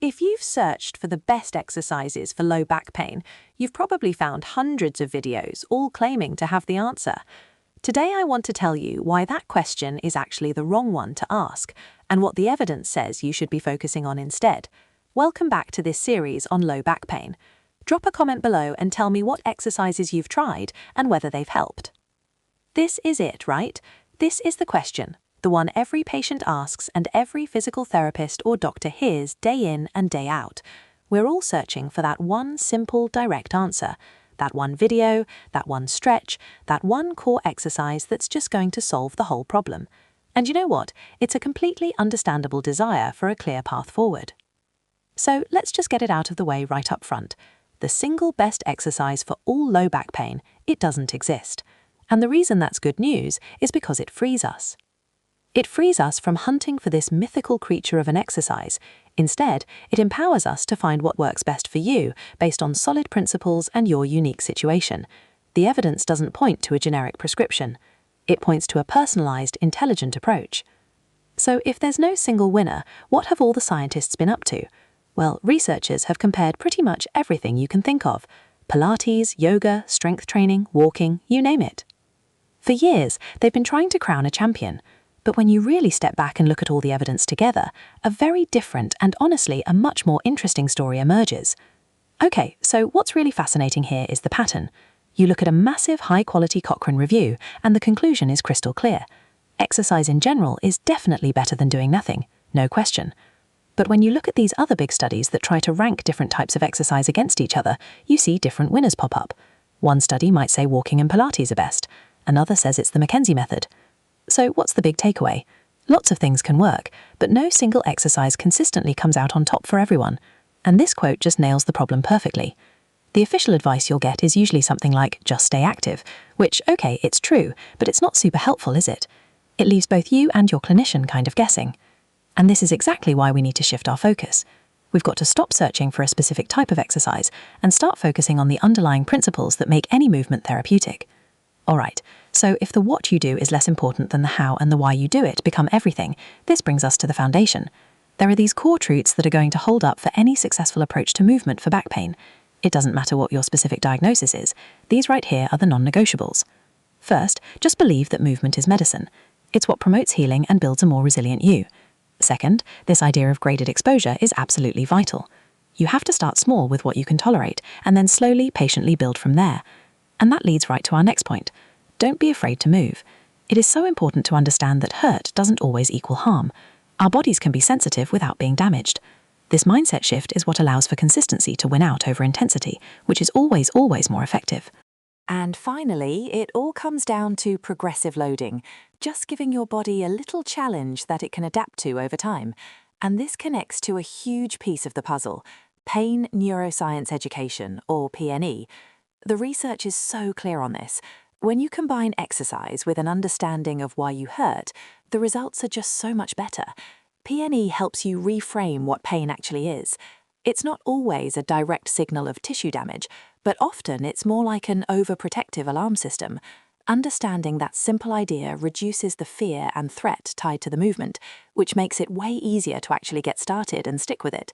If you've searched for the best exercises for low back pain, you've probably found hundreds of videos, all claiming to have the answer. Today I want to tell you why that question is actually the wrong one to ask, and what the evidence says you should be focusing on instead. Welcome back to this series on low back pain. Drop a comment below and tell me what exercises you've tried and whether they've helped. This is it, right? This is the question. The one every patient asks and every physical therapist or doctor hears day in and day out. We're all searching for that one simple, direct answer, that one video, that one stretch, that one core exercise that's just going to solve the whole problem. And you know what? It's a completely understandable desire for a clear path forward. So let's just get it out of the way right up front. The single best exercise for all low back pain, it doesn't exist. And the reason that's good news is because it frees us. It frees us from hunting for this mythical creature of an exercise. Instead, it empowers us to find what works best for you based on solid principles and your unique situation. The evidence doesn't point to a generic prescription. It points to a personalized, intelligent approach. So if there's no single winner, what have all the scientists been up to? Well, researchers have compared pretty much everything you can think of. Pilates, yoga, strength training, walking, you name it. For years, they've been trying to crown a champion. But when you really step back and look at all the evidence together, a very different and honestly a much more interesting story emerges. Okay, so what's really fascinating here is the pattern. You look at a massive high-quality Cochrane review, and the conclusion is crystal clear. Exercise in general is definitely better than doing nothing, no question. But when you look at these other big studies that try to rank different types of exercise against each other, you see different winners pop up. One study might say walking and Pilates are best. Another says it's the McKenzie method. So what's the big takeaway? Lots of things can work, but no single exercise consistently comes out on top for everyone. And this quote just nails the problem perfectly. The official advice you'll get is usually something like, just stay active, which, okay, it's true, but it's not super helpful, is it? It leaves both you and your clinician kind of guessing. And this is exactly why we need to shift our focus. We've got to stop searching for a specific type of exercise and start focusing on the underlying principles that make any movement therapeutic. Alright, so if the what you do is less important than the how and the why you do it become everything, this brings us to the foundation. There are these core truths that are going to hold up for any successful approach to movement for back pain. It doesn't matter what your specific diagnosis is. These right here are the non-negotiables. First, just believe that movement is medicine. It's what promotes healing and builds a more resilient you. Second, this idea of graded exposure is absolutely vital. You have to start small with what you can tolerate, and then slowly, patiently build from there. And that leads right to our next point. Don't be afraid to move. It is so important to understand that hurt doesn't always equal harm. Our bodies can be sensitive without being damaged. This mindset shift is what allows for consistency to win out over intensity, which is always more effective. And finally, it all comes down to progressive loading, just giving your body a little challenge that it can adapt to over time. And this connects to a huge piece of the puzzle, pain neuroscience education, or PNE. The research is so clear on this. When you combine exercise with an understanding of why you hurt, the results are just so much better. PNE helps you reframe what pain actually is. It's not always a direct signal of tissue damage, but often it's more like an overprotective alarm system. Understanding that simple idea reduces the fear and threat tied to the movement, which makes it way easier to actually get started and stick with it.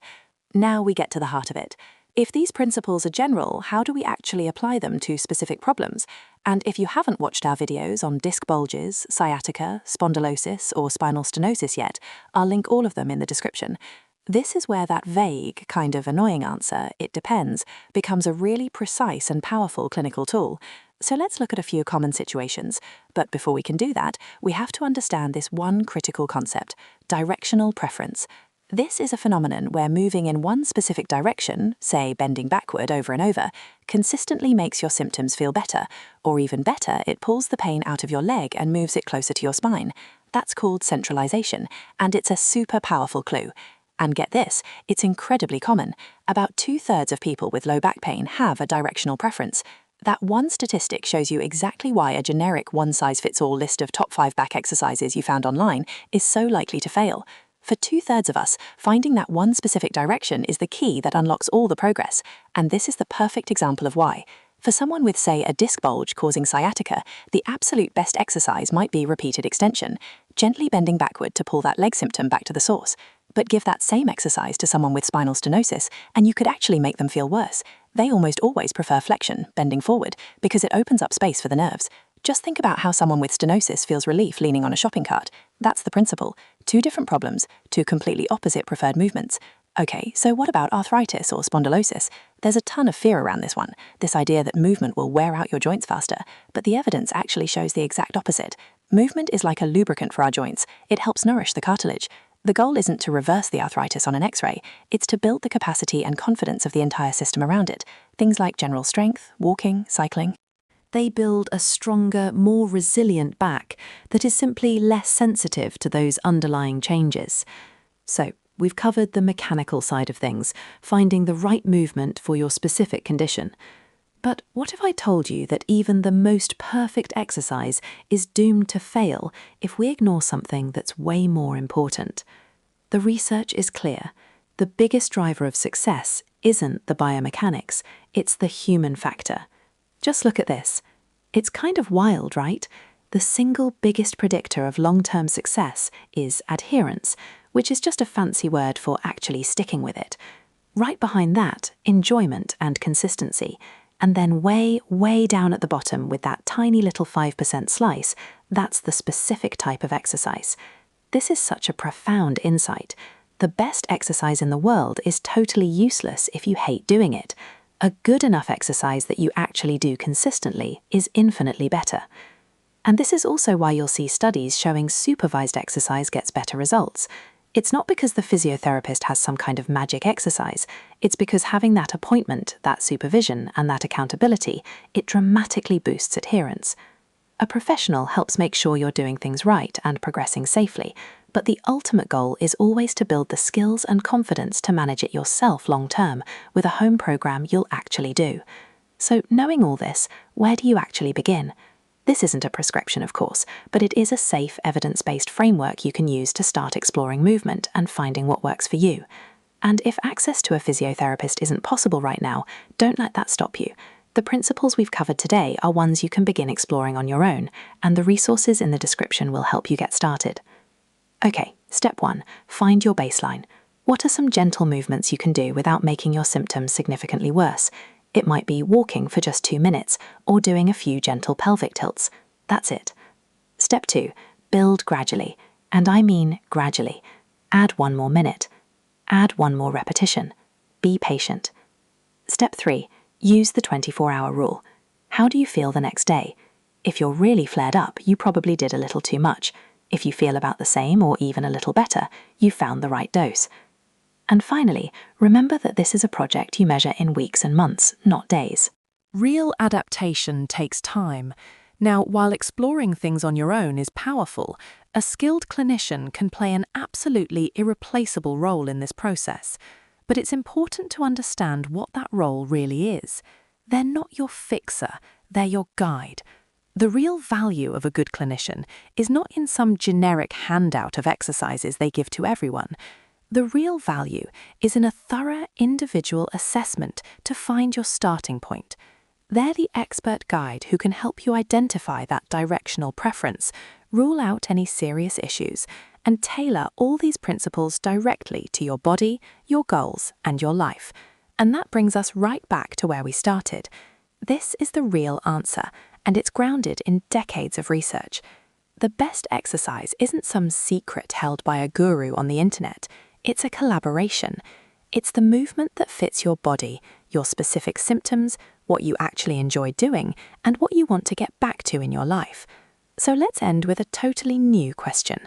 Now we get to the heart of it. If these principles are general, how do we actually apply them to specific problems? And if you haven't watched our videos on disc bulges, sciatica, spondylosis, or spinal stenosis yet, I'll link all of them in the description. This is where that vague, kind of annoying answer, "it depends," becomes a really precise and powerful clinical tool. So let's look at a few common situations. But before we can do that, we have to understand this one critical concept, directional preference. This is a phenomenon where moving in one specific direction, say bending backward over and over, consistently makes your symptoms feel better, or even better, it pulls the pain out of your leg and moves it closer to your spine. That's called centralization, and it's a super powerful clue. And get this, it's incredibly common. About 2/3 of people with low back pain have a directional preference. That one statistic shows you exactly why a generic one-size-fits-all list of top 5 back exercises you found online is so likely to fail. For 2/3 of us, finding that one specific direction is the key that unlocks all the progress, and this is the perfect example of why. For someone with, say, a disc bulge causing sciatica, the absolute best exercise might be repeated extension, gently bending backward to pull that leg symptom back to the source. But give that same exercise to someone with spinal stenosis, and you could actually make them feel worse. They almost always prefer flexion, bending forward, because it opens up space for the nerves. Just think about how someone with stenosis feels relief leaning on a shopping cart. That's the principle. Two different problems, two completely opposite preferred movements. Okay, so what about arthritis or spondylosis? There's a ton of fear around this one, this idea that movement will wear out your joints faster, but the evidence actually shows the exact opposite. Movement is like a lubricant for our joints. It helps nourish the cartilage. The goal isn't to reverse the arthritis on an X-ray, it's to build the capacity and confidence of the entire system around it. Things like general strength, walking, cycling. They build a stronger, more resilient back that is simply less sensitive to those underlying changes. So, we've covered the mechanical side of things, finding the right movement for your specific condition. But what if I told you that even the most perfect exercise is doomed to fail if we ignore something that's way more important? The research is clear. The biggest driver of success isn't the biomechanics, it's the human factor. Just look at this. It's kind of wild, right? The single biggest predictor of long-term success is adherence, which is just a fancy word for actually sticking with it. Right behind that, enjoyment and consistency. And then way, way down at the bottom with that tiny little 5% slice, that's the specific type of exercise. This is such a profound insight. The best exercise in the world is totally useless if you hate doing it. A good enough exercise that you actually do consistently is infinitely better. And this is also why you'll see studies showing supervised exercise gets better results. It's not because the physiotherapist has some kind of magic exercise. It's because having that appointment, that supervision, and that accountability, it dramatically boosts adherence. A professional helps make sure you're doing things right and progressing safely, but the ultimate goal is always to build the skills and confidence to manage it yourself long-term with a home program you'll actually do. So knowing all this, where do you actually begin? This isn't a prescription, of course, but it is a safe, evidence-based framework you can use to start exploring movement and finding what works for you. And if access to a physiotherapist isn't possible right now, don't let that stop you. The principles we've covered today are ones you can begin exploring on your own, and the resources in the description will help you get started. Okay, step 1, find your baseline. What are some gentle movements you can do without making your symptoms significantly worse? It might be walking for just 2 minutes or doing a few gentle pelvic tilts. That's it. Step 2, build gradually. And I mean gradually. Add 1 more minute. Add 1 more repetition. Be patient. Step 3, use the 24-hour rule. How do you feel the next day? If you're really flared up, you probably did a little too much. If you feel about the same or even a little better, you found the right dose. And finally, remember that this is a project you measure in weeks and months, not days. Real adaptation takes time. Now, while exploring things on your own is powerful, a skilled clinician can play an absolutely irreplaceable role in this process. But it's important to understand what that role really is. They're not your fixer, they're your guide. The real value of a good clinician is not in some generic handout of exercises they give to everyone. The real value is in a thorough individual assessment to find your starting point. They're the expert guide who can help you identify that directional preference, rule out any serious issues, and tailor all these principles directly to your body, your goals, and your life. And that brings us right back to where we started. This is the real answer, and it's grounded in decades of research. The best exercise isn't some secret held by a guru on the internet. It's a collaboration. It's the movement that fits your body, your specific symptoms, what you actually enjoy doing, and what you want to get back to in your life. So let's end with a totally new question.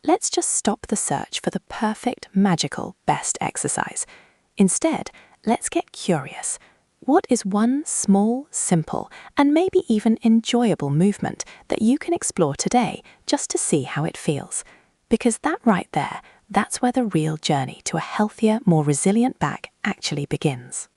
Let's just stop the search for the perfect, magical, best exercise. Instead, let's get curious. What is one small, simple, and maybe even enjoyable movement that you can explore today just to see how it feels? Because that right there, that's where the real journey to a healthier, more resilient back actually begins.